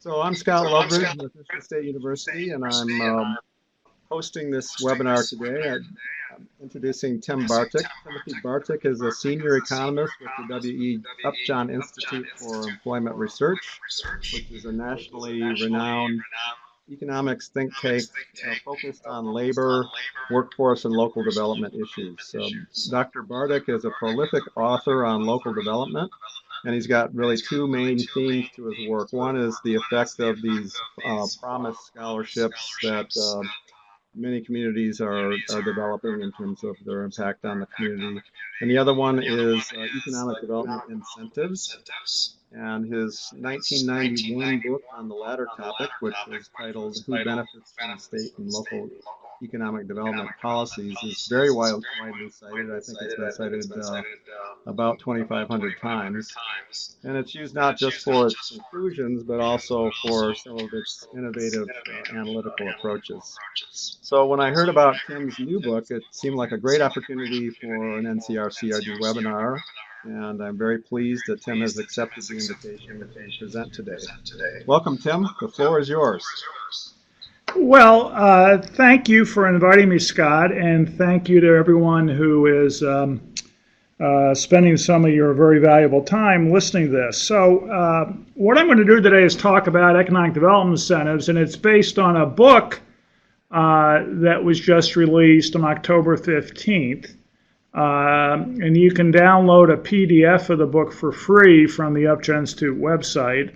So I'm Scott Loveridge with Michigan State University, and I'm hosting this webinar today. I'm introducing Tim Bartik. Timothy Bartik is a senior economist with the W.E. Upjohn Institute for Employment Research, which is a nationally renowned economics think tank focused on labor, workforce, and local development issues. Dr. Bartik is a prolific author on local development, and he's got really two main themes to his work. One is the effect of these promise scholarships that many communities are developing in terms of their impact on the community. And the other one is economic development incentives. And his 1991 book on the latter topic, which is titled Who Benefits from State and Local Economic Development Policies, is very widely cited. I think it's been cited about 2,500 times. And it's used not just for its conclusions, but also for some of its innovative analytical approaches. So when I heard about Tim's new book, it seemed like a great opportunity for an NCRCRD webinar. And I'm very pleased that Tim has accepted the invitation to present today. Welcome, Tim. The floor is yours. Well, thank you for inviting me, Scott, and thank you to everyone who is spending some of your very valuable time listening to this. So what I'm going to do today is talk about economic development incentives, and it's based on a book that was just released on October 15th. And you can download a PDF of the book for free from the Upjohn Institute website.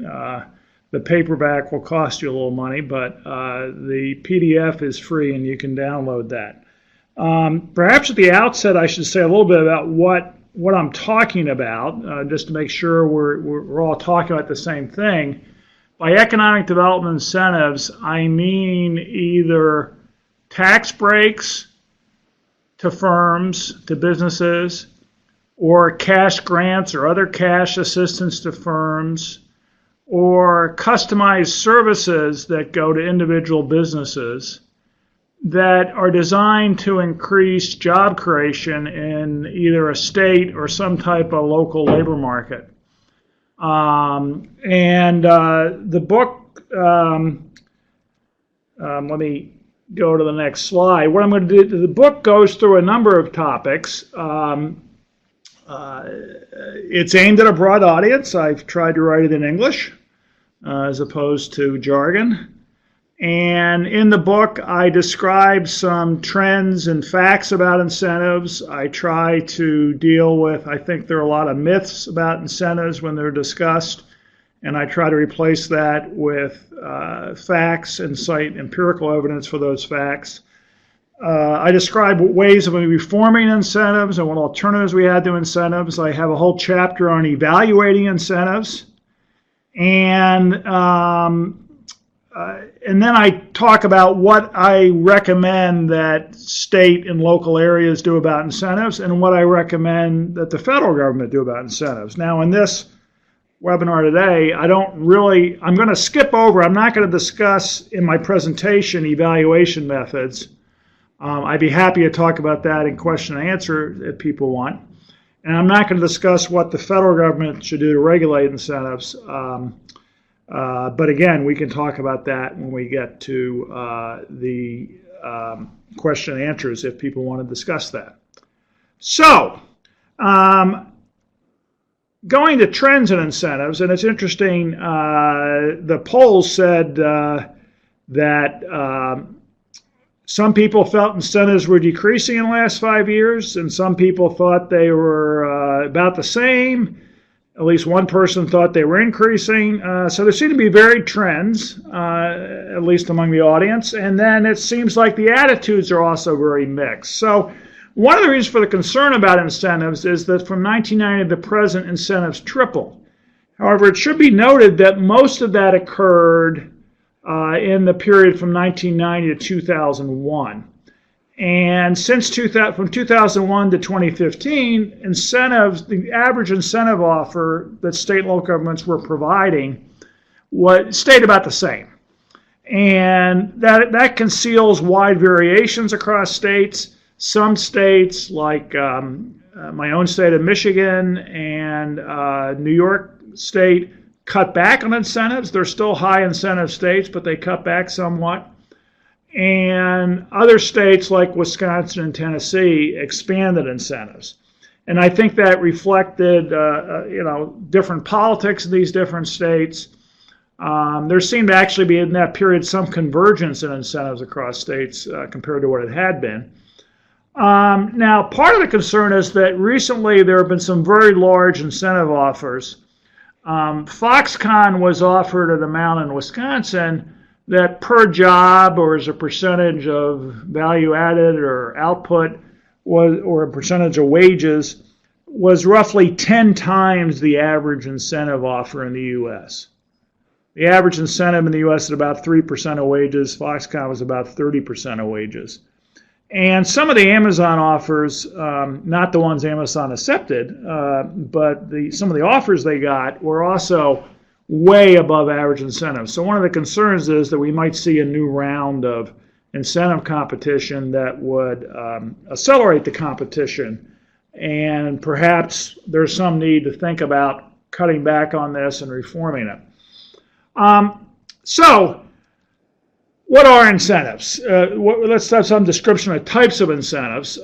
The paperback will cost you a little money, but the PDF is free and you can download that. Perhaps at the outset I should say a little bit about what I'm talking about, just to make sure we're all talking about the same thing. By economic development incentives, I mean either tax breaks to firms, to businesses, or cash grants or other cash assistance to firms, or customized services that go to individual businesses that are designed to increase job creation in either a state or some type of local labor market. The book, let me go to the next slide. What I'm going to do, the book goes through a number of topics. It's aimed at a broad audience. I've tried to write it in English as opposed to jargon. And in the book, I describe some trends and facts about incentives. I try to deal with, I think there are a lot of myths about incentives when they're discussed, and I try to replace that with facts and cite empirical evidence for those facts. I describe ways of reforming incentives and what alternatives we had to incentives. I have a whole chapter on evaluating incentives. And then I talk about what I recommend that state and local areas do about incentives and what I recommend that the federal government do about incentives. Now, in this webinar today, I'm going to skip over, I'm not going to discuss in my presentation evaluation methods. I'd be happy to talk about that in question and answer if people want. And I'm not going to discuss what the federal government should do to regulate incentives. But again, we can talk about that when we get to the question and answers if people want to discuss that. So, going to trends in incentives, and it's interesting, the polls said that some people felt incentives were decreasing in the last 5 years, and some people thought they were about the same. At least one person thought they were increasing. So there seem to be varied trends, at least among the audience. And then it seems like the attitudes are also very mixed. So one of the reasons for the concern about incentives is that from 1990 to the present, incentives tripled. However, it should be noted that most of that occurred in the period from 1990 to 2001. And since from 2001 to 2015, incentives, the average incentive offer that state and local governments were providing stayed about the same. And that conceals wide variations across states. Some states, like my own state of Michigan and New York State, cut back on incentives. They're still high incentive states, but they cut back somewhat. And other states like Wisconsin and Tennessee expanded incentives. And I think that reflected, different politics in these different states. There seemed to actually be in that period some convergence in incentives across states compared to what it had been. Now, part of the concern is that recently there have been some very large incentive offers. Foxconn was offered an amount in Wisconsin that per job or as a percentage of value added or output or a percentage of wages was roughly 10 times the average incentive offer in the U.S. The average incentive in the U.S. is about 3% of wages. Foxconn was about 30% of wages. And some of the Amazon offers, not the ones Amazon accepted, but some of the offers they got were also way above average incentives. So one of the concerns is that we might see a new round of incentive competition that would accelerate the competition. And perhaps there's some need to think about cutting back on this and reforming it. So what are incentives? Let's have some description of types of incentives.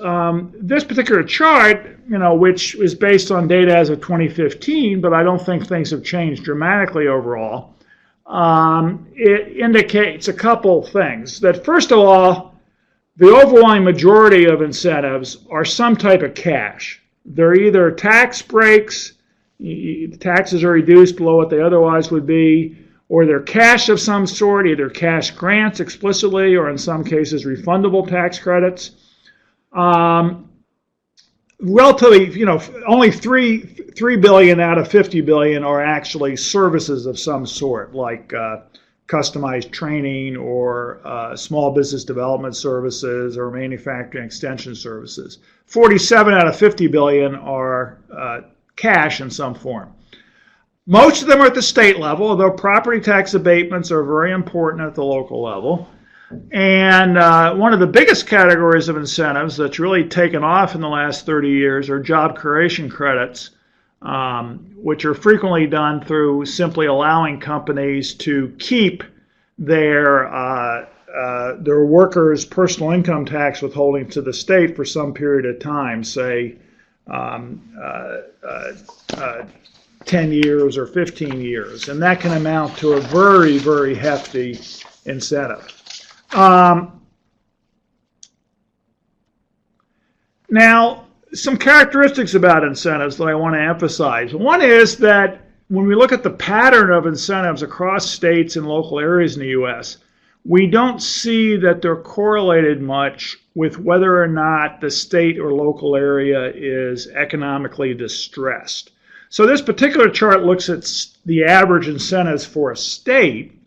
This particular chart, which is based on data as of 2015, but I don't think things have changed dramatically overall. It indicates a couple things. That first of all, the overwhelming majority of incentives are some type of cash. They're either tax breaks, taxes are reduced below what they otherwise would be, or they're cash of some sort, either cash grants explicitly or in some cases refundable tax credits. Relatively, only 3 billion out of 50 billion are actually services of some sort, like customized training or small business development services or manufacturing extension services. 47 out of 50 billion are cash in some form. Most of them are at the state level, although property tax abatements are very important at the local level. And one of the biggest categories of incentives that's really taken off in the last 30 years are job creation credits, which are frequently done through simply allowing companies to keep their workers' personal income tax withholding to the state for some period of time, say 10 years or 15 years. And that can amount to a very, very hefty incentive. Now, some characteristics about incentives that I want to emphasize. One is that when we look at the pattern of incentives across states and local areas in the U.S., we don't see that they're correlated much with whether or not the state or local area is economically distressed. So this particular chart looks at the average incentives for a state,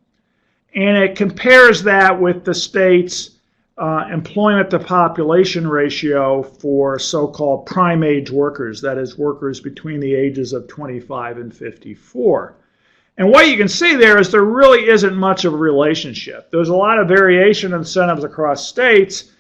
and it compares that with the state's employment to population ratio for so-called prime age workers, that is, workers between the ages of 25 and 54. And what you can see there is there really isn't much of a relationship. There's a lot of variation in incentives across states.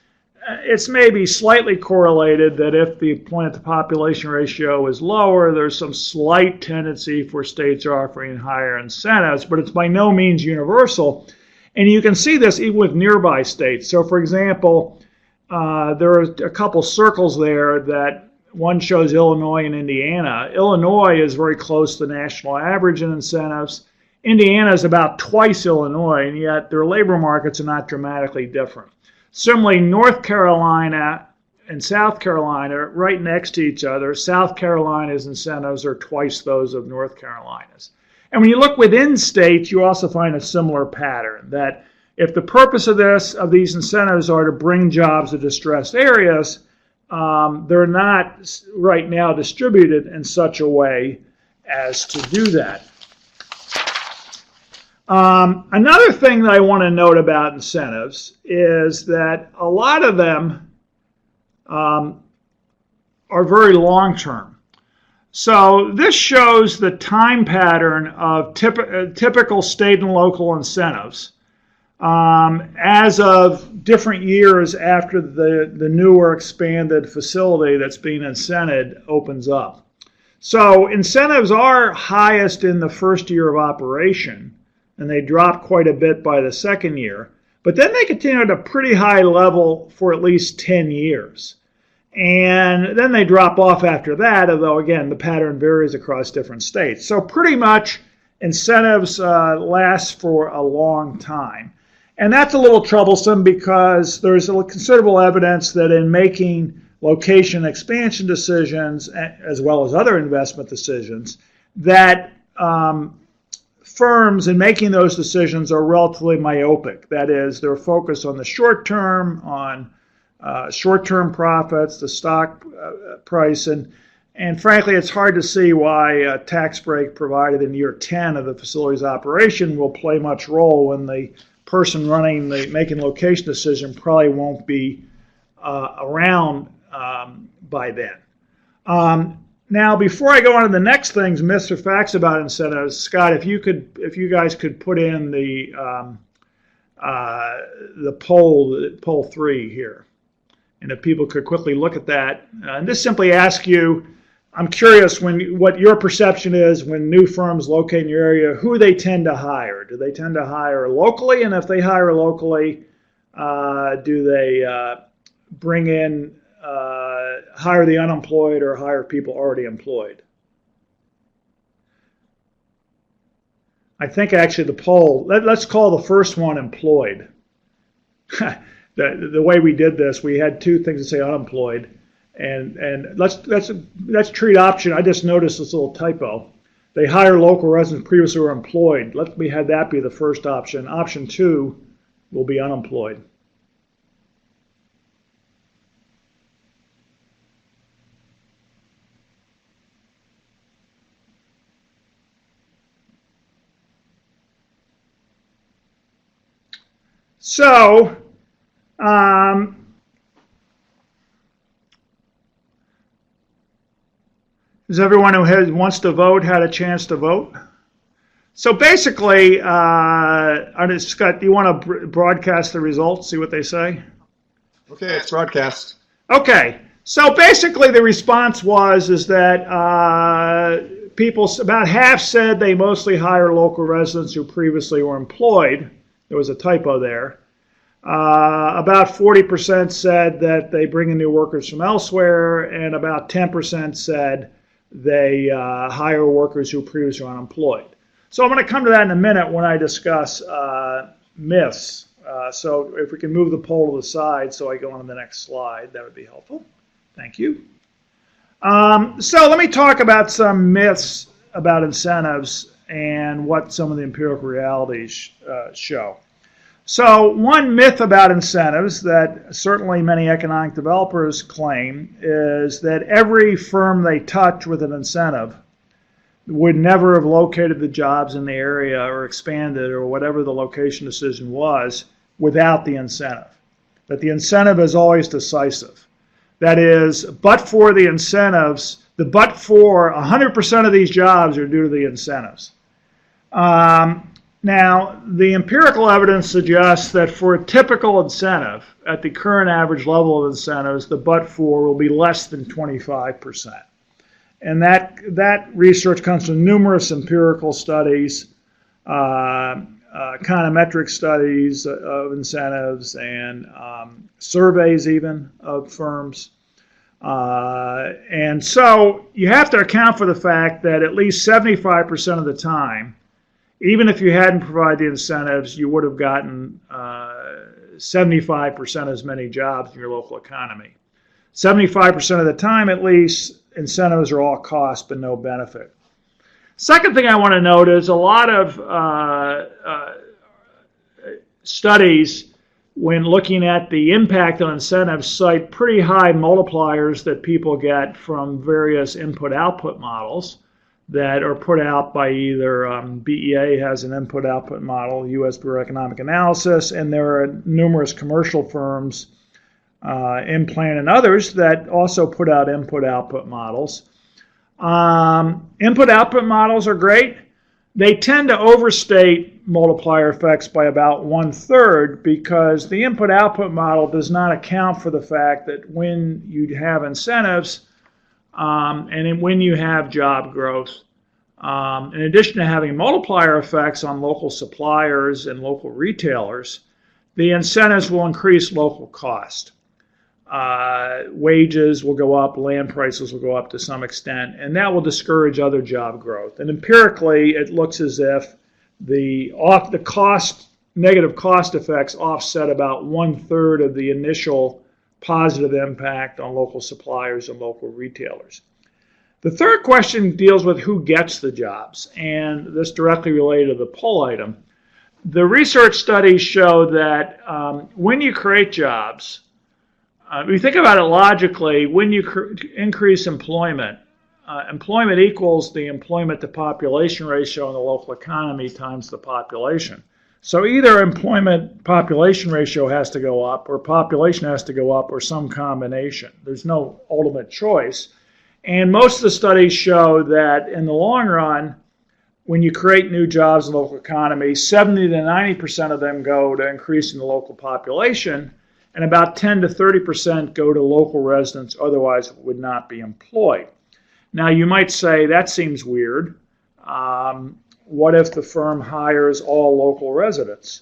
It's maybe slightly correlated that if the employment to population ratio is lower, there's some slight tendency for states offering higher incentives, but it's by no means universal. And you can see this even with nearby states. So, for example, there are a couple circles there that one shows Illinois and Indiana. Illinois is very close to the national average in incentives. Indiana is about twice Illinois, and yet their labor markets are not dramatically different. Similarly, North Carolina and South Carolina, right next to each other, South Carolina's incentives are twice those of North Carolina's. And when you look within states, you also find a similar pattern, that if the purpose of these incentives are to bring jobs to distressed areas, they're not right now distributed in such a way as to do that. Another thing that I want to note about incentives is that a lot of them are very long-term. So this shows the time pattern of typical state and local incentives as of different years after the newer expanded facility that's being incented opens up. So incentives are highest in the first year of operation, and they drop quite a bit by the second year. But then they continue at a pretty high level for at least 10 years. And then they drop off after that, although, again, the pattern varies across different states. So pretty much incentives last for a long time. And that's a little troublesome because there's considerable evidence that in making location expansion decisions, as well as other investment decisions, that firms in making those decisions are relatively myopic. That is, they're focused on the short term, on short-term profits, the stock price, and frankly, it's hard to see why a tax break provided in year 10 of the facility's operation will play much role when the person making location decision probably won't be around by then. Now, before I go on to the next things, myths or facts about incentives, Scott, if you guys could put in the poll 3 here. And if people could quickly look at that, and this simply asks you, I'm curious what your perception is when new firms locate in your area, who they tend to hire. Do they tend to hire locally? And if they hire locally, do they bring in, hire the unemployed or hire people already employed? I think actually the poll, let's call the first one employed. The way we did this, we had two things to say unemployed, and let's treat option. I just noticed this little typo. They hire local residents previously were employed. Let me have that be the first option. Option 2 will be unemployed. So. Has everyone who wants to vote had a chance to vote? So basically, Scott, do you want to broadcast the results, see what they say? Okay, it's broadcast. Okay, so basically the response is that people, about half said they mostly hire local residents who previously were employed. There was a typo there. About 40% said that they bring in new workers from elsewhere, and about 10% said they hire workers who previously were unemployed. So I'm going to come to that in a minute when I discuss myths. So if we can move the poll to the side so I go on to the next slide, that would be helpful. Thank you. So let me talk about some myths about incentives and what some of the empirical realities show. So one myth about incentives that certainly many economic developers claim is that every firm they touch with an incentive would never have located the jobs in the area or expanded or whatever the location decision was without the incentive. That the incentive is always decisive. That is, but for the incentives, but for 100% of these jobs are due to the incentives. Now, the empirical evidence suggests that for a typical incentive, at the current average level of incentives, the but-for will be less than 25%. And that research comes from numerous empirical studies, econometric studies of incentives, and surveys even of firms. And so you have to account for the fact that at least 75% of the time, even if you hadn't provided the incentives, you would have gotten 75% as many jobs in your local economy. 75% of the time, at least, incentives are all cost but no benefit. Second thing I want to note is a lot of studies, when looking at the impact on incentives, cite pretty high multipliers that people get from various input-output models that are put out by either BEA has an input-output model, U.S. Bureau of Economic Analysis, and there are numerous commercial firms, Implant and others, that also put out input-output models. Input-output models are great. They tend to overstate multiplier effects by about 1/3 because the input-output model does not account for the fact that when you have incentives, and when you have job growth, in addition to having multiplier effects on local suppliers and local retailers, the incentives will increase local cost. Wages will go up, land prices will go up to some extent, and that will discourage other job growth. And empirically, it looks as if the negative cost effects offset about 1/3 of the initial positive impact on local suppliers and local retailers. The third question deals with who gets the jobs, and this directly related to the poll item. The research studies show that when you create jobs, if you think about it logically, when you increase employment, employment equals the employment to population ratio in the local economy times the population. So either employment population ratio has to go up, or population has to go up, or some combination. There's no ultimate choice. And most of the studies show that in the long run, when you create new jobs in the local economy, 70 to 90% of them go to increasing the local population, and about 10 to 30% go to local residents otherwise would not be employed. Now you might say, that seems weird. What if the firm hires all local residents?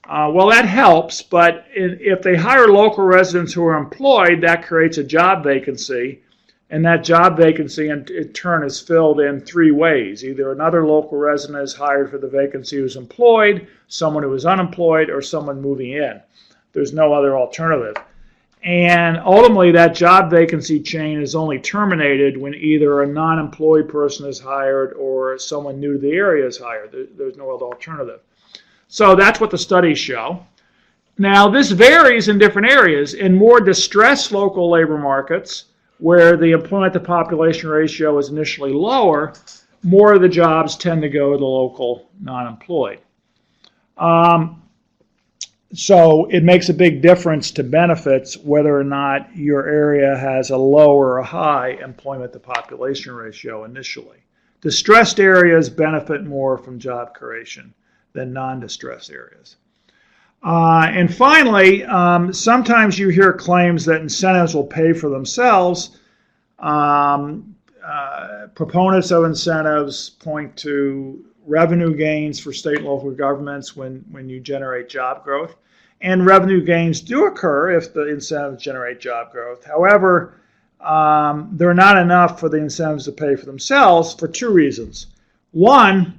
Well, that helps, but if they hire local residents who are employed, that creates a job vacancy, and that job vacancy in turn is filled in three ways. Either another local resident is hired for the vacancy who's employed, someone who is unemployed, or someone moving in. There's no other alternative. And ultimately, that job vacancy chain is only terminated when either a non-employed person is hired or someone new to the area is hired. There's no other alternative. So that's what the studies show. Now, this varies in different areas. In more distressed local labor markets, where the employment to population ratio is initially lower, more of the jobs tend to go to the local non-employed. So it makes a big difference to benefits whether or not your area has a low or a high employment to population ratio initially. Distressed areas benefit more from job creation than non-distressed areas. And finally, sometimes you hear claims that incentives will pay for themselves. Proponents of incentives point to revenue gains for state and local governments when you generate job growth. And revenue gains do occur if the incentives generate job growth. However, they're not enough for the incentives to pay for themselves for two reasons. One,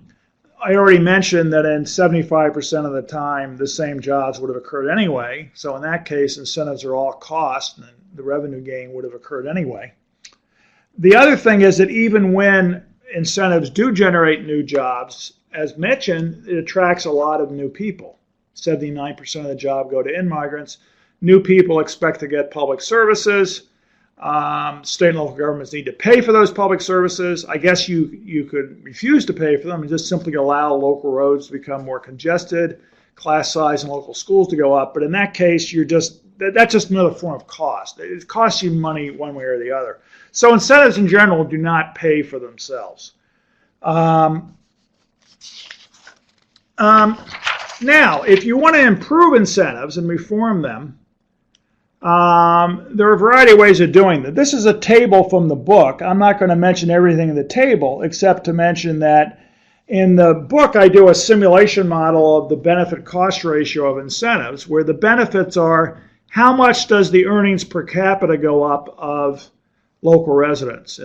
I already mentioned that in 75% of the time, the same jobs would have occurred anyway. So in that case, incentives are all cost, and the revenue gain would have occurred anyway. The other thing is that even when incentives do generate new jobs, as mentioned, it attracts a lot of new people. 79% of the job go to immigrants. New people expect to get public services. State and local governments need to pay for those public services. I guess you could refuse to pay for them and just simply allow local roads to become more congested, class size in local schools to go up. But in that case, that's just another form of cost. It costs you money one way or the other. So incentives in general do not pay for themselves. Now, if you want to improve incentives and reform them, there are a variety of ways of doing that. This is a table from the book. I'm not going to mention everything in the table except to mention that in the book I do a simulation model of the benefit-cost ratio of incentives, where the benefits are how much does the earnings per capita go up of local residents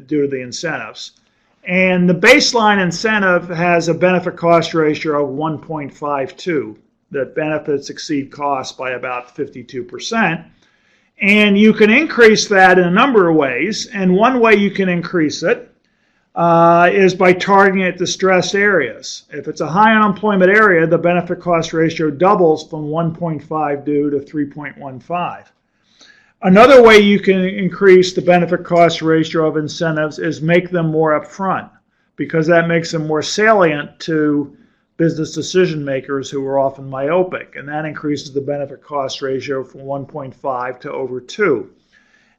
due to the incentives. And the baseline incentive has a benefit-cost ratio of 1.52. That benefits exceed costs by about 52%. And you can increase that in a number of ways. And one way you can increase it is by targeting at distressed areas. If it's a high unemployment area, the benefit-cost ratio doubles from 1.52 to 3.15. Another way you can increase the benefit-cost ratio of incentives is make them more upfront, because that makes them more salient to business decision makers who are often myopic, and that increases the benefit-cost ratio from 1.5 to over 2.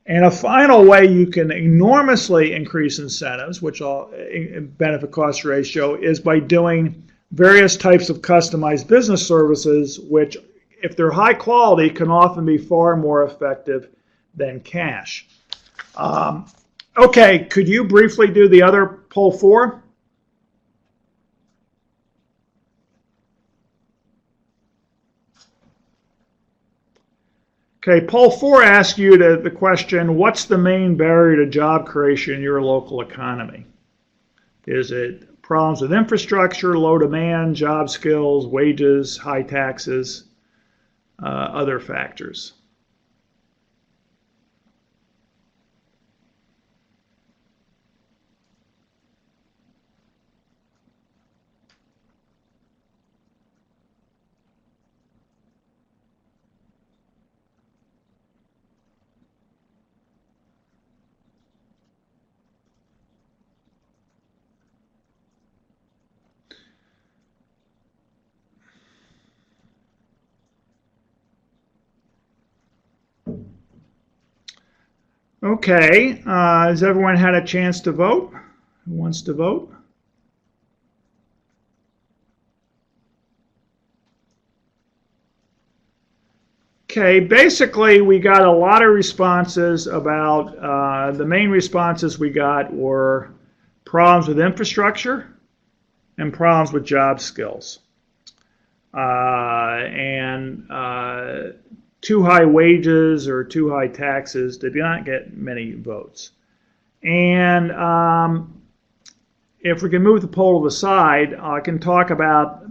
And a final way you can enormously increase incentives, which benefit-cost ratio, is by doing various types of customized business services, which, if they're high quality, can often be far more effective than cash. Okay, could you briefly do the other poll 4? Okay, poll 4 asks you the question, what's the main barrier to job creation in your local economy? Is it problems with infrastructure, low demand, job skills, wages, high taxes, other factors? Okay, has everyone had a chance to vote? Who wants to vote? Okay, basically we got a lot of responses about, the main responses we got were problems with infrastructure and problems with job skills. And too high wages or too high taxes did not get many votes. And if we can move the poll to the side, I can talk about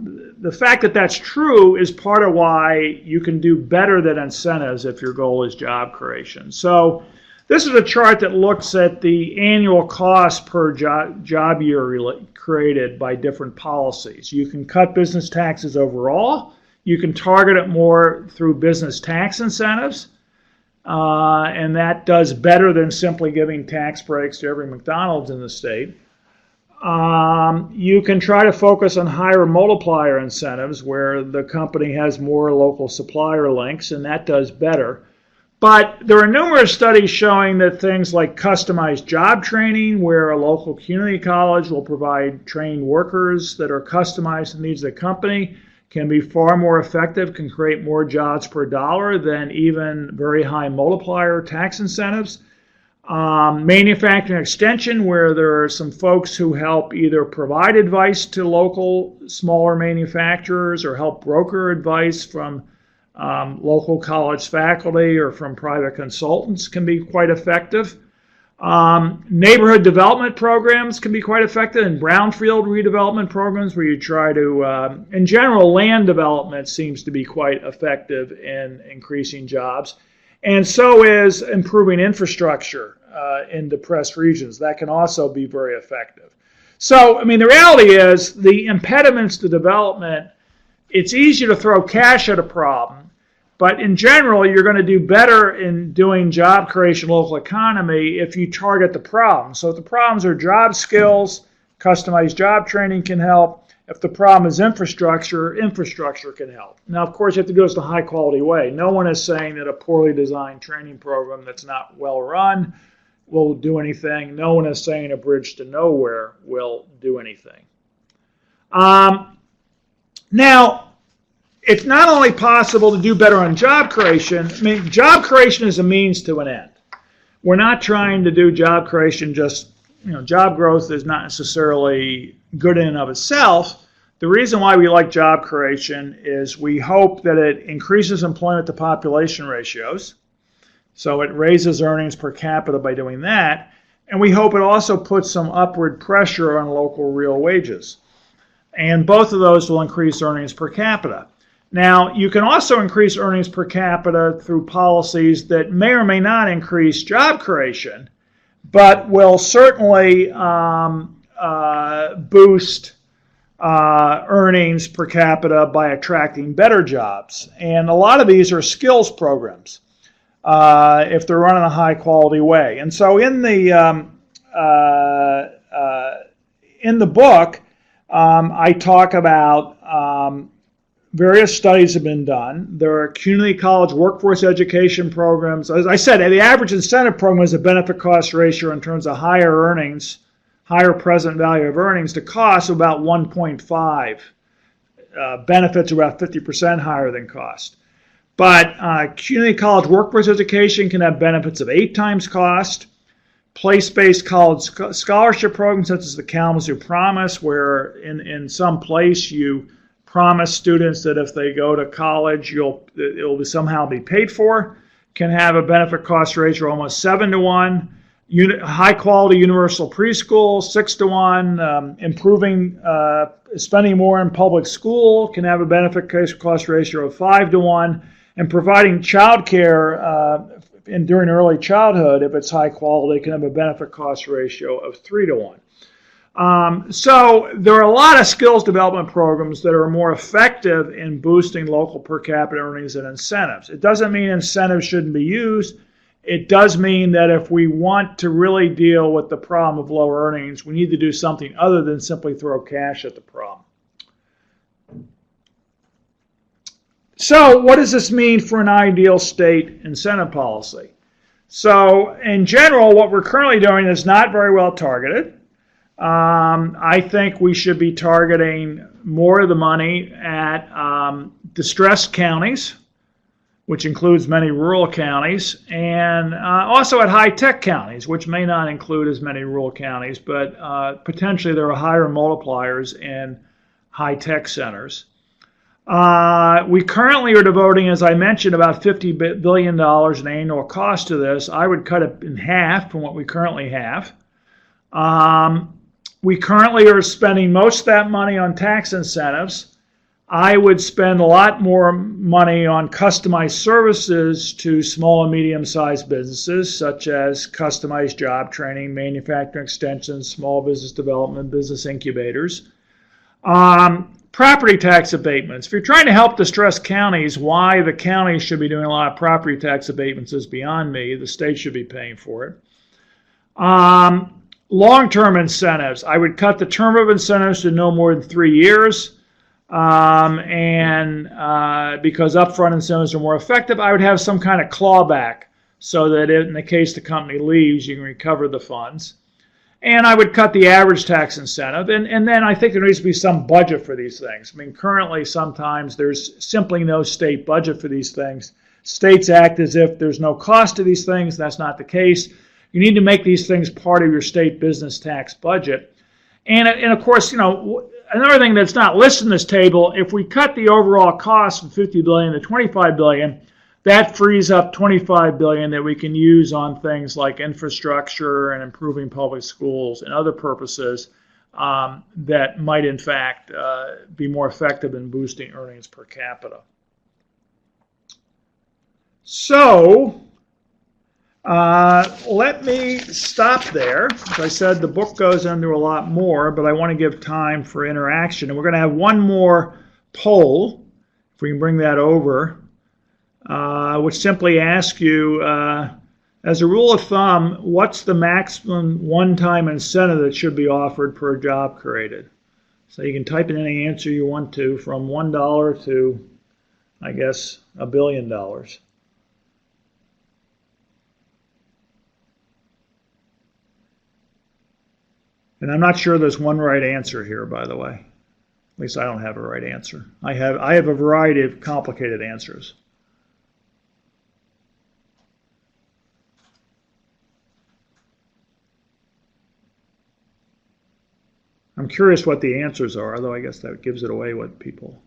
the fact that that's true is part of why you can do better than incentives if your goal is job creation. So this is a chart that looks at the annual cost per job year created by different policies. You can cut business taxes overall. You can target it more through business tax incentives, and that does better than simply giving tax breaks to every McDonald's in the state. You can try to focus on higher multiplier incentives where the company has more local supplier links, and that does better. But there are numerous studies showing that things like customized job training, where a local community college will provide trained workers that are customized to the needs of the company, can be far more effective, can create more jobs per dollar than even very high multiplier tax incentives. Manufacturing extension, where there are some folks who help either provide advice to local smaller manufacturers or help broker advice from local college faculty or from private consultants, can be quite effective. Neighborhood development programs can be quite effective, and brownfield redevelopment programs where you try to, in general, land development seems to be quite effective in increasing jobs. And so is improving infrastructure in depressed regions. That can also be very effective. So, I mean, the reality is the impediments to development, it's easy to throw cash at a problem. But in general, you're going to do better in doing job creation, local economy, if you target the problem. So if the problems are job skills, customized job training can help. If the problem is infrastructure, infrastructure can help. Now, of course, you have to do this in a high-quality way. No one is saying that a poorly designed training program that's not well run will do anything. No one is saying a bridge to nowhere will do anything. Now, it's not only possible to do better on job creation. I mean, job creation is a means to an end. We're not trying to do job creation just, job growth is not necessarily good in and of itself. The reason why we like job creation is we hope that it increases employment to population ratios. So it raises earnings per capita by doing that. And we hope it also puts some upward pressure on local real wages. And both of those will increase earnings per capita. Now, you can also increase earnings per capita through policies that may or may not increase job creation, but will certainly boost earnings per capita by attracting better jobs. And a lot of these are skills programs if they're run in a high-quality way. And so in the book, I talk about various studies have been done. There are community college workforce education programs. As I said, the average incentive program has a benefit cost ratio in terms of higher earnings, higher present value of earnings to cost of about 1.5. Benefits are about 50% higher than cost. But community college workforce education can have benefits of 8 times cost. place-based college scholarship programs such as the Kalamazoo Promise, where in some place you promise students that if they go to college, it will somehow be paid for, can have a benefit cost ratio almost 7-to-1. High quality universal preschool, 6-to-1. Improving, spending more in public school can have a benefit cost ratio of 5-to-1. And providing child care during early childhood, if it's high quality, can have a benefit cost ratio of 3-to-1. So there are a lot of skills development programs that are more effective in boosting local per capita earnings than incentives. It doesn't mean incentives shouldn't be used. It does mean that if we want to really deal with the problem of low earnings, we need to do something other than simply throw cash at the problem. So what does this mean for an ideal state incentive policy? So in general, what we're currently doing is not very well targeted. I think we should be targeting more of the money at distressed counties, which includes many rural counties, and also at high-tech counties, which may not include as many rural counties, but potentially there are higher multipliers in high-tech centers. We currently are devoting, as I mentioned, about $50 billion in annual cost to this. I would cut it in half from what we currently have. We currently are spending most of that money on tax incentives. I would spend a lot more money on customized services to small and medium-sized businesses, such as customized job training, manufacturing extensions, small business development, business incubators. Property tax abatements. If you're trying to help distressed counties, why the counties should be doing a lot of property tax abatements is beyond me. The state should be paying for it. Long-term incentives. I would cut the term of incentives to no more than 3 years. Because upfront incentives are more effective, I would have some kind of clawback so that in the case the company leaves, you can recover the funds. And I would cut the average tax incentive. And then I think there needs to be some budget for these things. I mean, currently sometimes there's simply no state budget for these things. States act as if there's no cost to these things. That's not the case. You need to make these things part of your state business tax budget. And of course, another thing that's not listed in this table, if we cut the overall cost from $50 billion to $25 billion, that frees up $25 billion that we can use on things like infrastructure and improving public schools and other purposes that might, in fact, be more effective in boosting earnings per capita. So let me stop there. As I said, the book goes into a lot more, but I want to give time for interaction. And we're going to have one more poll, if we can bring that over, which simply asks you, as a rule of thumb, what's the maximum one-time incentive that should be offered per job created? So you can type in any answer you want to, from $1 to, I guess, $1 billion. And I'm not sure there's one right answer here, by the way. At least I don't have a right answer. I have a variety of complicated answers. I'm curious what the answers are, although I guess that gives it away what people.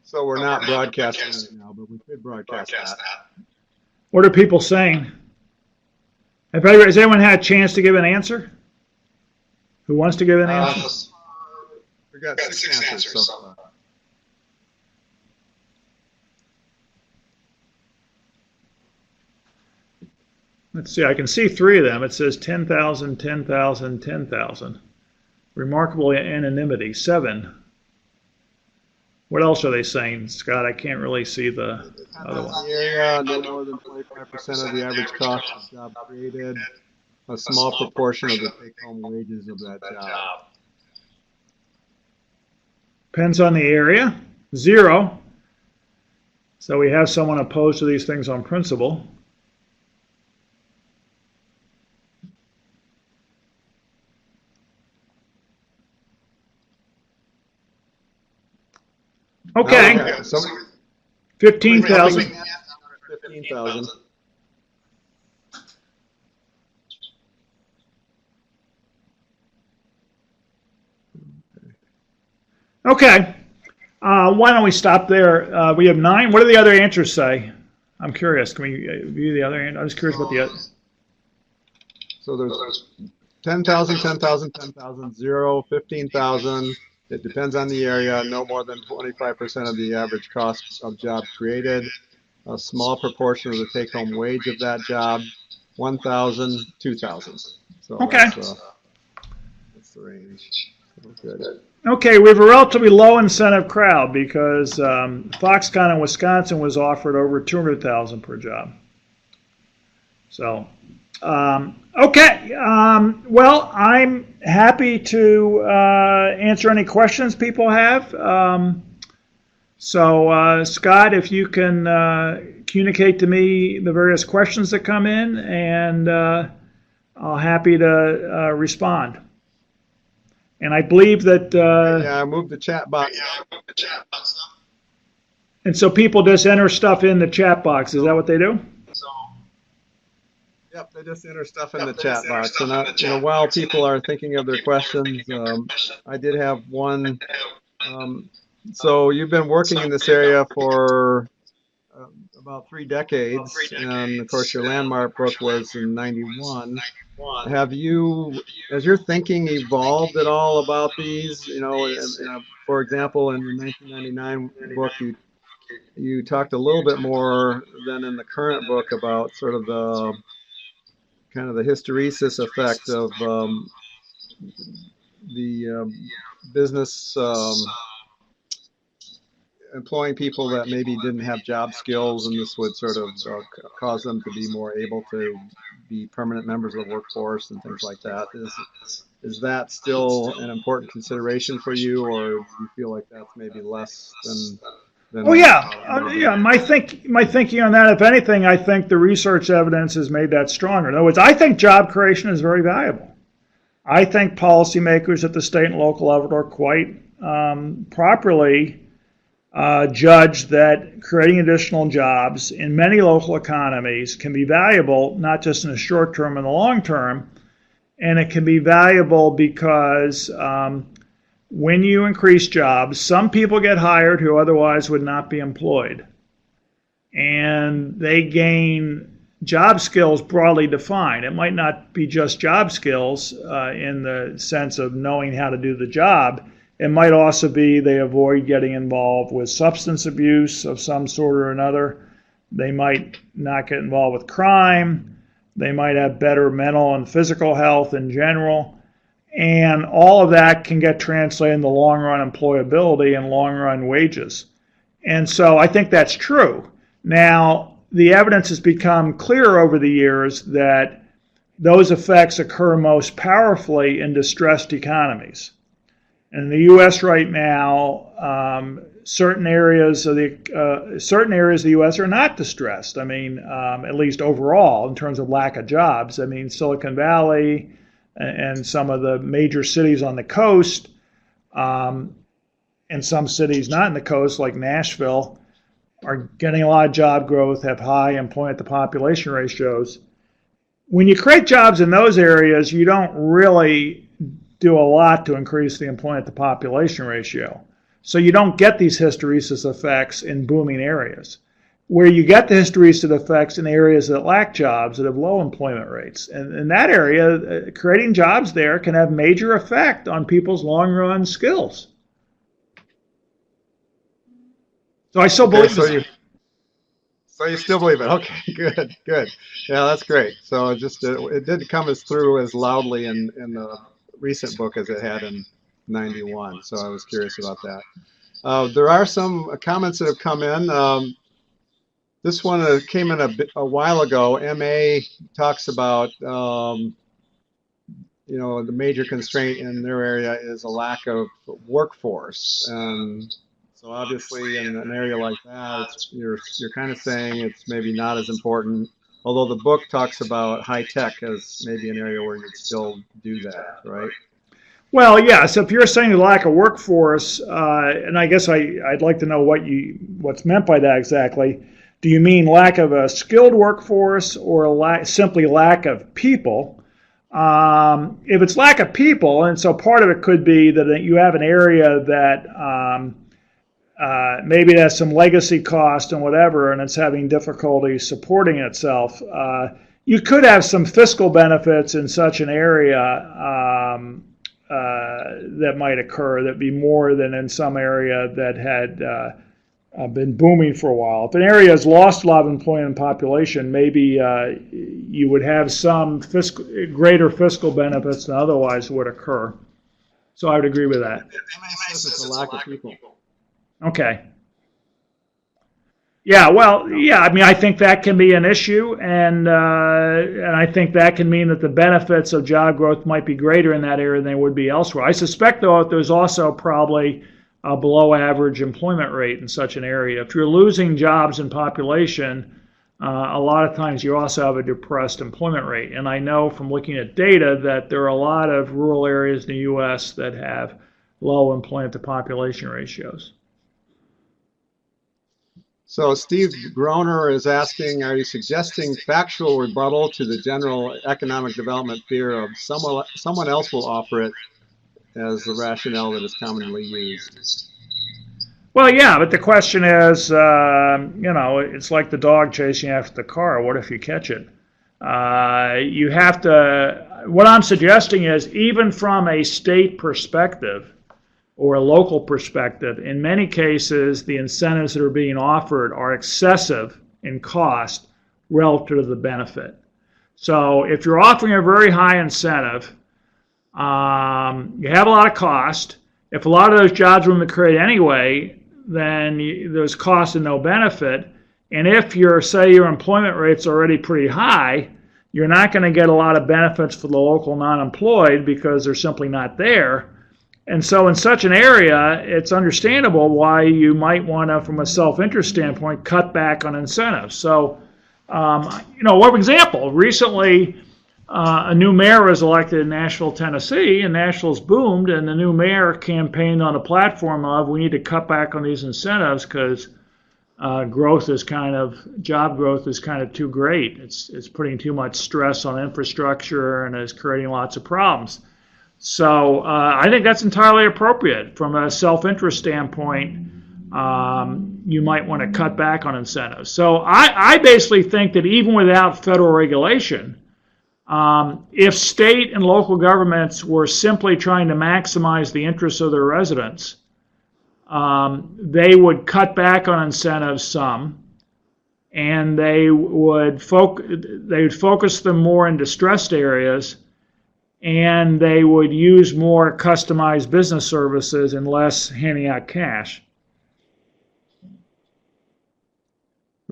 So we're not broadcasting right now, but we could broadcast that. What are people saying? Has anyone had a chance to give an answer? Who wants to give an answer? We got 6 answers so far. Let's see, I can see 3 of them. It says 10,000, 10,000, 10,000. Remarkable anonymity, 7. What else are they saying, Scott? I can't really see the other one. Yeah, no more than 25% of the average cost of the job created, a small proportion of the take-home wages of that job. Depends on the area. 0. So we have someone opposed to these things on principle. Okay. 15,000. 15,000. Okay. Why don't we stop there? We have 9. What do the other answers say? I'm curious. Can we view the other answer? I was curious about the other. So there's 10,000, 10,000, 10,000, 0, 15,000. It depends on the area. No more than 25% of the average cost of job created. A small proportion of the take-home wage of that job. 1,000, 2,000. So okay. That's the range. Good. Okay, we have a relatively low incentive crowd because Foxconn in Wisconsin was offered over $200,000 per job. So, okay. Well, I'm happy to answer any questions people have. Scott, if you can communicate to me the various questions that come in, and I'm happy to respond. And I believe that... yeah, I moved the chat box. And so people just enter stuff in the chat box. Is that what they do? Yep, they just enter stuff in the chat box. And while people are thinking of their questions, I did have one. So you've been working in this area for about 3 decades, and of course your landmark book was in '91. Has your thinking evolved at all about these? For example, in the 1999 book, you talked a little bit more than in the current book about sort of the kind of the hysteresis effect of the business employing people that maybe didn't have job skills, and this would sort of cause them to be more able to be permanent members of the workforce and things like that. Is that still an important consideration for you, or do you feel like that's maybe less than oh yeah, my thinking on that, if anything, I think the research evidence has made that stronger. In other words, I think job creation is very valuable. I think policymakers at the state and local level are quite properly judge that creating additional jobs in many local economies can be valuable, not just in the short term and the long term. And it can be valuable because when you increase jobs, some people get hired who otherwise would not be employed. And they gain job skills broadly defined. It might not be just job skills in the sense of knowing how to do the job. It might also be they avoid getting involved with substance abuse of some sort or another. They might not get involved with crime. They might have better mental and physical health in general. And all of that can get translated in the long run employability and long run wages. And so I think that's true. Now, the evidence has become clear over the years that those effects occur most powerfully in distressed economies. In the U.S. right now, certain areas of the U.S. are not distressed. I mean, at least overall, in terms of lack of jobs. I mean, Silicon Valley and some of the major cities on the coast, and some cities not in the coast, like Nashville, are getting a lot of job growth, have high employment to population ratios. When you create jobs in those areas, you don't really do a lot to increase the employment to population ratio. So you don't get these hysteresis effects in booming areas. Where you get the hysteresis effects in areas that lack jobs, that have low employment rates. And in that area, creating jobs there can have major effect on people's long-run skills. So I still believe this. So you still believe it? Okay, good. Yeah, that's great. So it didn't come as through as loudly in the recent book as it had in '91. So I was curious about that. There are some comments that have come in. This one came in a while ago. MA talks about the major constraint in their area is a lack of workforce. So obviously in an area like that, you're kind of saying it's maybe not as important, although the book talks about high tech as maybe an area where you'd still do that, right? Well, yeah. So if you're saying the lack of workforce, and I guess I'd like to know what's meant by that exactly. do you mean lack of a skilled workforce or simply lack of people? If it's lack of people, and so part of it could be that you have an area that maybe it has some legacy cost and whatever, and it's having difficulty supporting itself. You could have some fiscal benefits in such an area that might occur that'd be more than in some area that had been booming for a while. If an area has lost a lot of employment and population, maybe you would have some greater fiscal benefits than otherwise would occur. So I would agree with that. It's a lack of people. Okay. Yeah, well, yeah, I mean, I think that can be an issue, and I think that can mean that the benefits of job growth might be greater in that area than they would be elsewhere. I suspect, though, that there's also probably a below average employment rate in such an area. If you're losing jobs in population, a lot of times you also have a depressed employment rate. And I know from looking at data that there are a lot of rural areas in the U.S. that have low employment to population ratios. So Steve Groner is asking, are you suggesting factual rebuttal to the general economic development fear of someone else will offer it as the rationale that is commonly used? Well, yeah, but the question is, it's like the dog chasing after the car. What if you catch it? You have to, what I'm suggesting is, even from a state perspective or a local perspective, in many cases, the incentives that are being offered are excessive in cost relative to the benefit. So if you're offering a very high incentive, you have a lot of cost. If a lot of those jobs were going to create anyway, then there's cost and no benefit. And if say your employment rate's already pretty high, you're not going to get a lot of benefits for the local non-employed because they're simply not there. And so in such an area, it's understandable why you might want to, from a self-interest standpoint, cut back on incentives. So, one example, recently a new mayor was elected in Nashville, Tennessee, and Nashville's boomed, and the new mayor campaigned on a platform of, we need to cut back on these incentives because job growth is kind of too great. It's putting too much stress on infrastructure and is creating lots of problems. So I think that's entirely appropriate. From a self-interest standpoint, you might want to cut back on incentives. So I basically think that even without federal regulation, if state and local governments were simply trying to maximize the interests of their residents, they would cut back on incentives some, and they would focus them more in distressed areas, and they would use more customized business services and less handing out cash.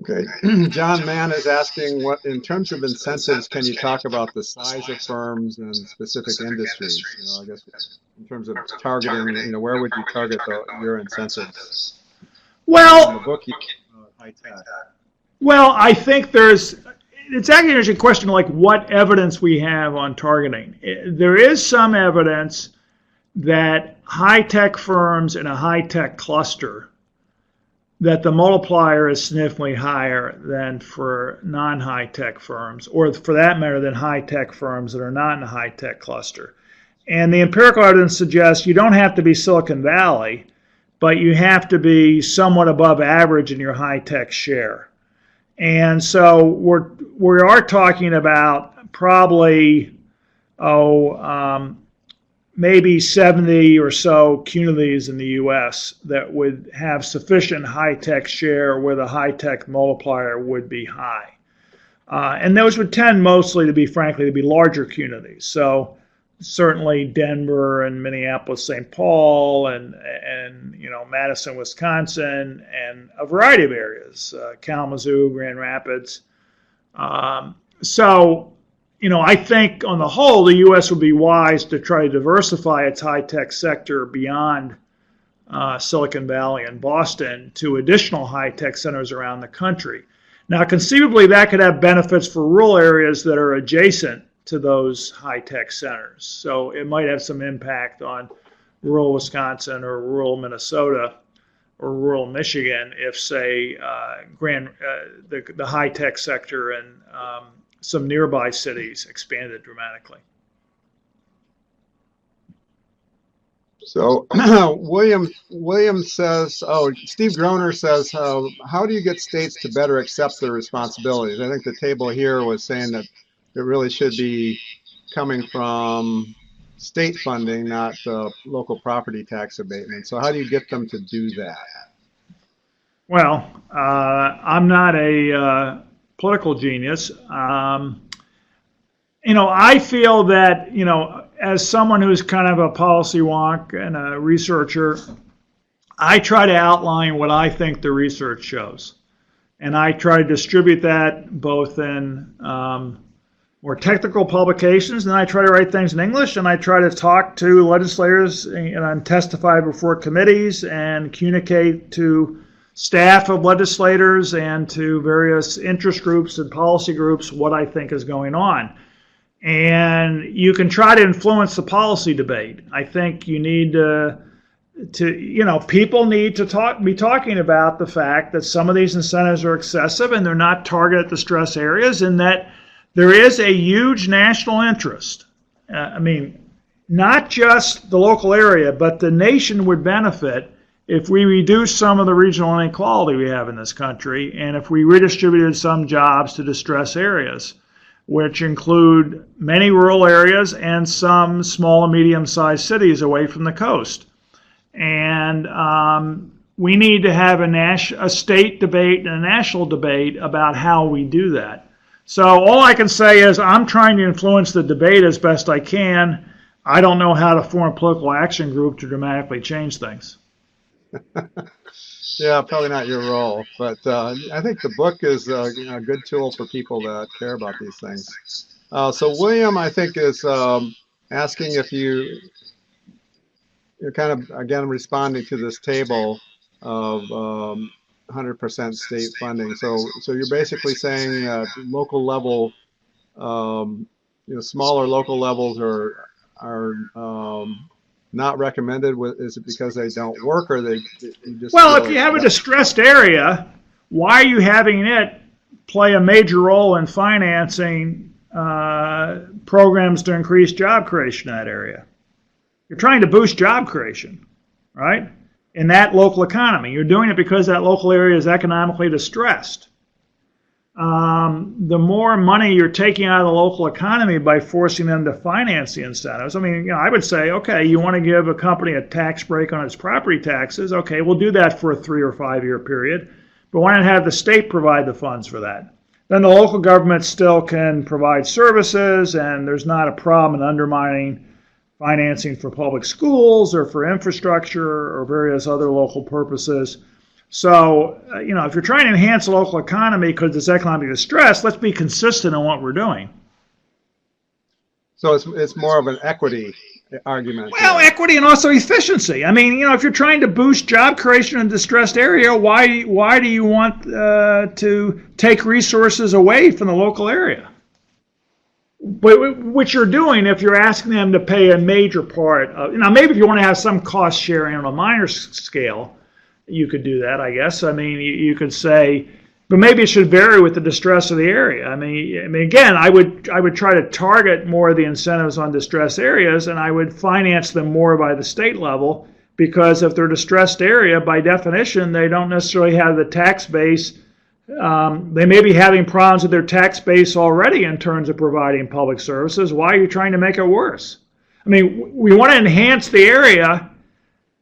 Okay. John Mann is asking, what, in terms of incentives, can you talk about the size of firms and specific industries? I guess in terms of targeting, where would you target your incentives? Well, in the book, high tech. Well, I think it's actually an interesting question, like what evidence we have on targeting. There is some evidence that high-tech firms in a high-tech cluster, that the multiplier is significantly higher than for non-high-tech firms, or for that matter, than high-tech firms that are not in a high-tech cluster. And the empirical evidence suggests you don't have to be Silicon Valley, but you have to be somewhat above average in your high-tech share. And so we are talking about probably, maybe 70 or so communities in the U.S. that would have sufficient high-tech share where the high-tech multiplier would be high. And those would tend mostly to be larger communities. So certainly Denver and Minneapolis, St. Paul, and Madison, Wisconsin, and a variety of areas, Kalamazoo, Grand Rapids. I think on the whole, the U.S. would be wise to try to diversify its high-tech sector beyond Silicon Valley and Boston to additional high-tech centers around the country. Now, conceivably, that could have benefits for rural areas that are adjacent to those high-tech centers. So it might have some impact on rural Wisconsin or rural Minnesota. or rural Michigan if, say, the high-tech sector and some nearby cities expanded dramatically. So William says, Steve Groner says, how do you get states to better accept their responsibilities? I think the table here was saying that it really should be coming from state funding, not local property tax abatement. So how do you get them to do that? Well, I'm not a political genius. I feel that, as someone who's kind of a policy wonk and a researcher, I try to outline what I think the research shows. And I try to distribute that both in more technical publications, and I try to write things in English, and I try to talk to legislators and testify before committees and communicate to staff of legislators and to various interest groups and policy groups what I think is going on. And you can try to influence the policy debate. I think you need people need to be talking about the fact that some of these incentives are excessive and they're not targeted at distressed areas, and that there is a huge national interest. Not just the local area, but the nation would benefit if we reduce some of the regional inequality we have in this country, and if we redistributed some jobs to distressed areas, which include many rural areas and some small and medium-sized cities away from the coast. And we need to have a state debate and a national debate about how we do that. So all I can say is I'm trying to influence the debate as best I can. I don't know how to form a political action group to dramatically change things. Yeah, probably not your role, but I think the book is a good tool for people that care about these things. So William, I think, is asking if you're kind of, again, responding to this table of 100% state funding. So you're basically saying local level, smaller local levels are not recommended. Is it because they don't work, or they just? Well, if you have a distressed area, why are you having it play a major role in financing programs to increase job creation in that area? You're trying to boost job creation, right? In that local economy. You're doing it because that local area is economically distressed. The more money you're taking out of the local economy by forcing them to finance the incentives. I would say, okay, you want to give a company a tax break on its property taxes. Okay, we'll do that for a 3 or 5 year period. But why not have the state provide the funds for that? Then the local government still can provide services, and there's not a problem in undermining financing for public schools or for infrastructure or various other local purposes. So, if you're trying to enhance the local economy because it's economic distress, let's be consistent in what we're doing. So it's more of an equity argument. Well, equity and also efficiency. If you're trying to boost job creation in a distressed area, why do you want to take resources away from the local area? But what you're doing if you're asking them to pay a major part of, maybe if you want to have some cost sharing on a minor scale, you could do that, I guess. You could say, but maybe it should vary with the distress of the area. Again, I would try to target more of the incentives on distressed areas, and I would finance them more by the state level, because if they're a distressed area, by definition, they don't necessarily have the tax base. They may be having problems with their tax base already in terms of providing public services. Why are you trying to make it worse? We want to enhance the area.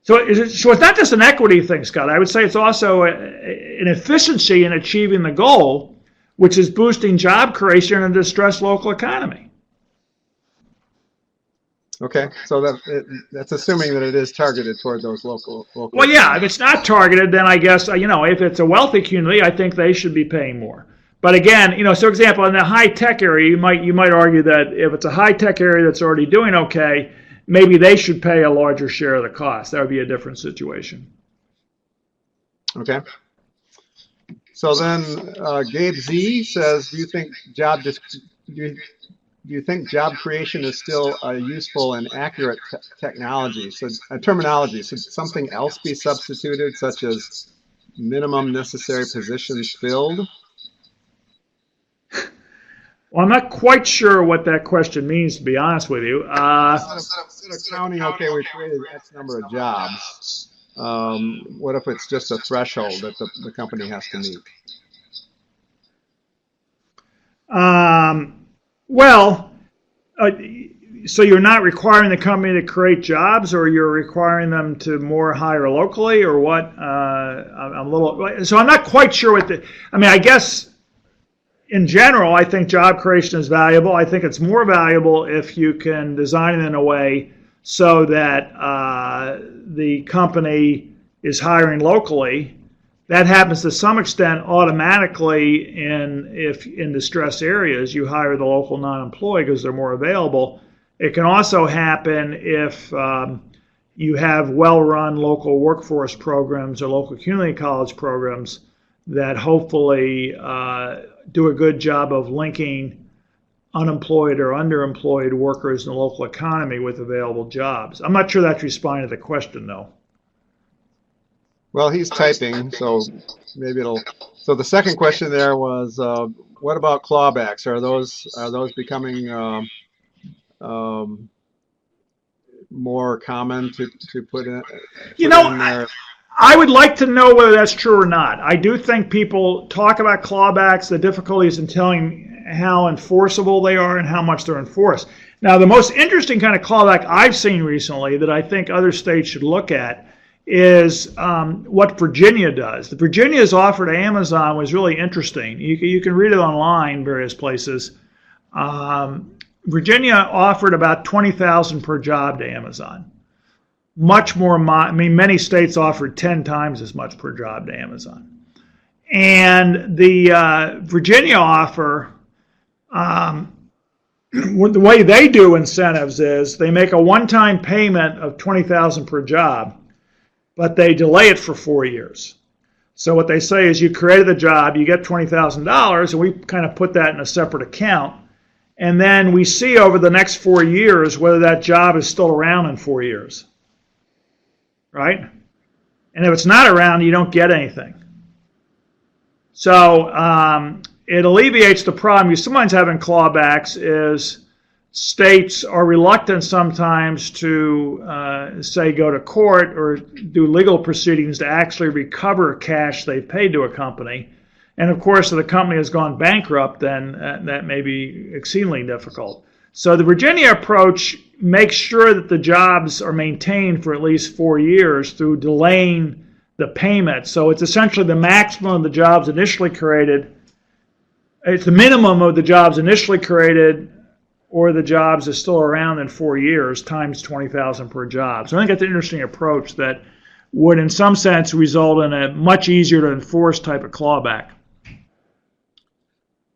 So it's not just an equity thing, Scott. I would say it's also an efficiency in achieving the goal, which is boosting job creation in a distressed local economy. Okay, so that's assuming that it is targeted toward those local. Well, yeah, if it's not targeted, then I guess, if it's a wealthy community, I think they should be paying more. But again, so for example, in the high-tech area, you might argue that if it's a high-tech area that's already doing okay, maybe they should pay a larger share of the cost. That would be a different situation. Okay. So then Gabe Z says, do you think do you think job creation is still a useful and accurate technology? So terminology, should something else be substituted, such as minimum necessary positions filled? Well, I'm not quite sure what that question means, to be honest with you. Instead of counting, okay, we created X number of jobs. What if it's just a threshold that the company has to meet? Well, so you're not requiring the company to create jobs, or you're requiring them to more hire locally, or what? I'm a little. So I'm not quite sure what the. I mean, I guess. In general, I think job creation is valuable. I think it's more valuable if you can design it in a way so that the company is hiring locally. That happens to some extent automatically in distressed areas. You hire the local non-employee because they're more available. It can also happen if you have well-run local workforce programs or local community college programs that hopefully do a good job of linking unemployed or underemployed workers in the local economy with available jobs. I'm not sure that's responding to the question, though. Well, he's typing, so maybe it'll. So the second question there was, what about clawbacks? Are those becoming more common to put in? You know, I would like to know whether that's true or not. I do think people talk about clawbacks, the difficulties in telling how enforceable they are and how much they're enforced. Now, the most interesting kind of clawback I've seen recently that I think other states should look at is what Virginia does. The Virginia's offer to Amazon was really interesting. You can read it online, various places. Virginia offered about $20,000 per job to Amazon. Much more, I mean, many states offered 10 times as much per job to Amazon. And the Virginia offer, the way they do incentives is they make a one-time payment of $20,000 per job, but they delay it for 4 years. So what they say is you created the job, you get $20,000, and we kind of put that in a separate account. And then we see over the next 4 years whether that job is still around in 4 years. Right? And if it's not around, you don't get anything. So it alleviates the problem you sometimes have in clawbacks is states are reluctant sometimes to, say, go to court or do legal proceedings to actually recover cash they've paid to a company. And of course, if the company has gone bankrupt, then that may be exceedingly difficult. So the Virginia approach makes sure that the jobs are maintained for at least 4 years through delaying the payment. So it's essentially the maximum of the jobs initially created. It's the minimum of the jobs initially created or the jobs are still around in 4 years times $20,000 per job. So I think that's an interesting approach that would in some sense result in a much easier to enforce type of clawback.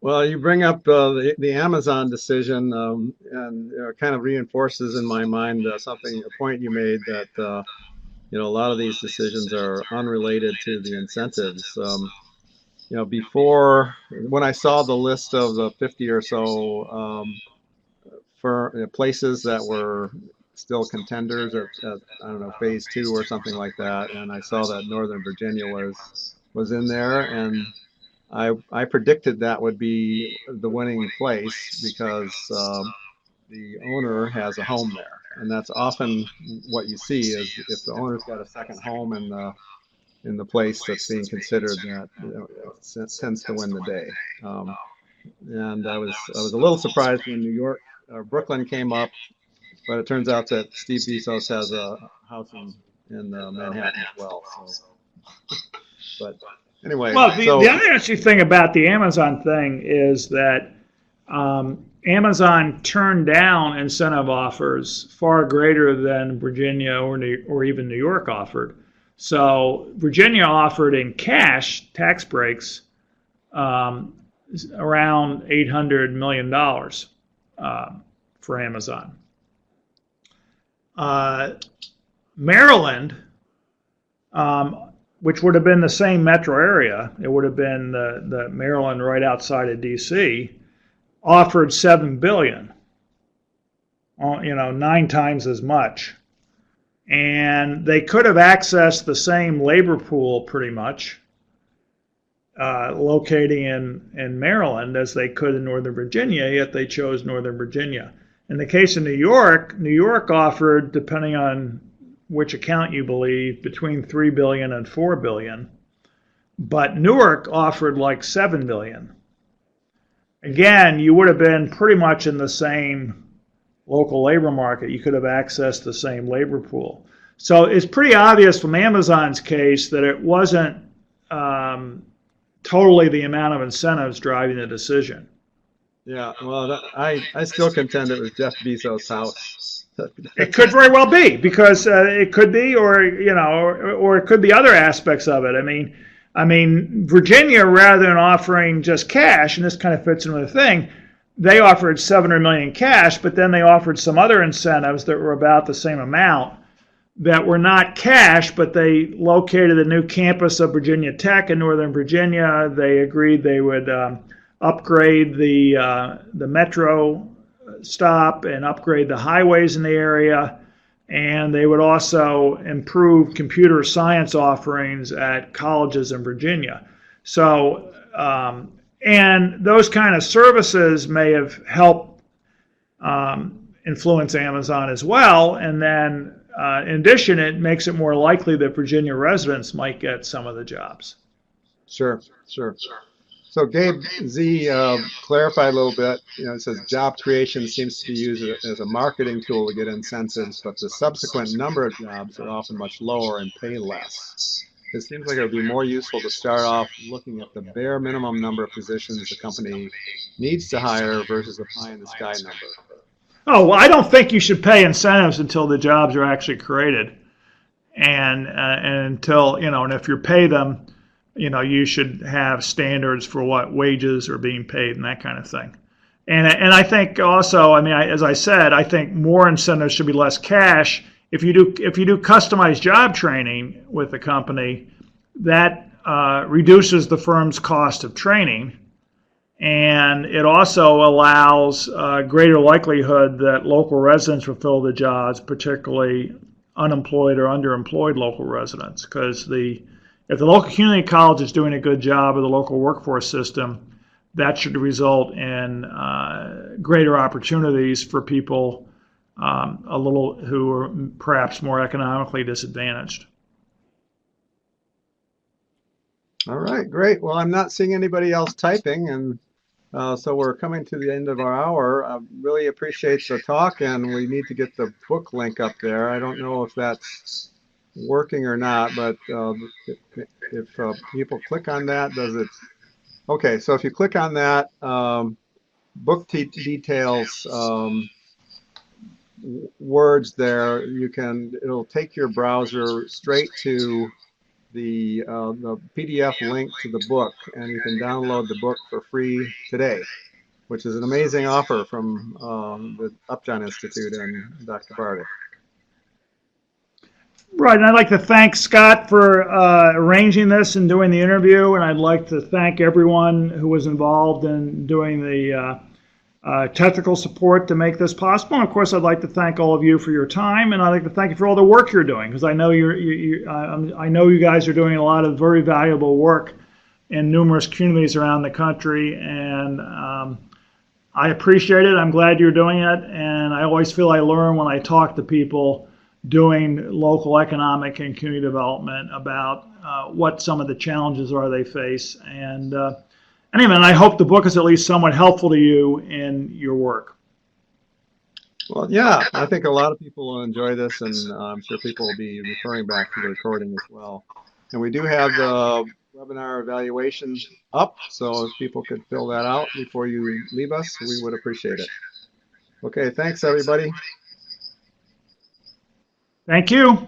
Well, you bring up the Amazon decision, and it kind of reinforces in my mind a point you made that a lot of these decisions are unrelated to the incentives. Before when I saw the list of the 50 or so for places that were still contenders at I don't know, phase 2 or something like that, and I saw that Northern Virginia was in there, and I predicted that would be the winning place because the owner has a home there, and that's often what you see is if the owner's got a second home in the place that's being considered, that tends to win the day. And I was a little surprised when New York or Brooklyn came up, but it turns out that Steve Bezos has a house in Manhattan as well. So, but. Anyway, well, the other interesting thing about the Amazon thing is that Amazon turned down incentive offers far greater than Virginia or even New York offered. So Virginia offered in cash tax breaks around $800 million for Amazon. Maryland, which would have been the same metro area, it would have been the Maryland right outside of D.C., offered $7 billion. 9 times as much. And they could have accessed the same labor pool pretty much, locating in Maryland as they could in Northern Virginia, yet they chose Northern Virginia. In the case of New York offered, depending on which account you believe, between $3 billion and $4 billion. But Newark offered like $7 billion. Again, you would have been pretty much in the same local labor market. You could have accessed the same labor pool. So it's pretty obvious from Amazon's case that it wasn't totally the amount of incentives driving the decision. Yeah, well, I still contend it was Jeff Bezos' house. It could very well be, because it could be, or it could be other aspects of it. I mean, Virginia, rather than offering just cash, and this kind of fits into the thing, they offered $700 million in cash, but then they offered some other incentives that were about the same amount that were not cash, but they located a new campus of Virginia Tech in Northern Virginia. They agreed they would upgrade the metro stop and upgrade the highways in the area, and they would also improve computer science offerings at colleges in Virginia. So, and those kind of services may have helped influence Amazon as well. And then, in addition, it makes it more likely that Virginia residents might get some of the jobs. Sure. So Gabe Z clarified a little bit. It says job creation seems to be used as a marketing tool to get incentives, but the subsequent number of jobs are often much lower and pay less. It seems like it would be more useful to start off looking at the bare minimum number of positions the company needs to hire versus a pie-in-the-sky number. Oh, well, I don't think you should pay incentives until the jobs are actually created, and until and if you pay them, you should have standards for what wages are being paid and that kind of thing. And I think also, as I said, I think more incentives should be less cash. If you do customized job training with the company, that reduces the firm's cost of training, and it also allows greater likelihood that local residents will fill the jobs, particularly unemployed or underemployed local residents, because if the local community college is doing a good job of the local workforce system, that should result in greater opportunities for people who are perhaps more economically disadvantaged. All right, great. Well, I'm not seeing anybody else typing, and so we're coming to the end of our hour. I really appreciate the talk, and we need to get the book link up there. I don't know if that's working or not, but if people click on that, does it? Okay, so if you click on that, book details words there, it'll take your browser straight to the PDF link to the book, and you can download the book for free today, which is an amazing offer from the Upjohn Institute and Dr. Bartik. Right, and I'd like to thank Scott for arranging this and doing the interview, and I'd like to thank everyone who was involved in doing the technical support to make this possible. And of course, I'd like to thank all of you for your time, and I'd like to thank you for all the work you're doing, because I know I know you guys are doing a lot of very valuable work in numerous communities around the country, and I appreciate it. I'm glad you're doing it, and I always feel I learn when I talk to people doing local economic and community development about what some of the challenges are they face. And anyway, I hope the book is at least somewhat helpful to you in your work. Well, yeah, I think a lot of people will enjoy this, and I'm sure people will be referring back to the recording as well. And we do have the webinar evaluation up, so if people could fill that out before you leave us, we would appreciate it. Okay, thanks everybody. Thank you.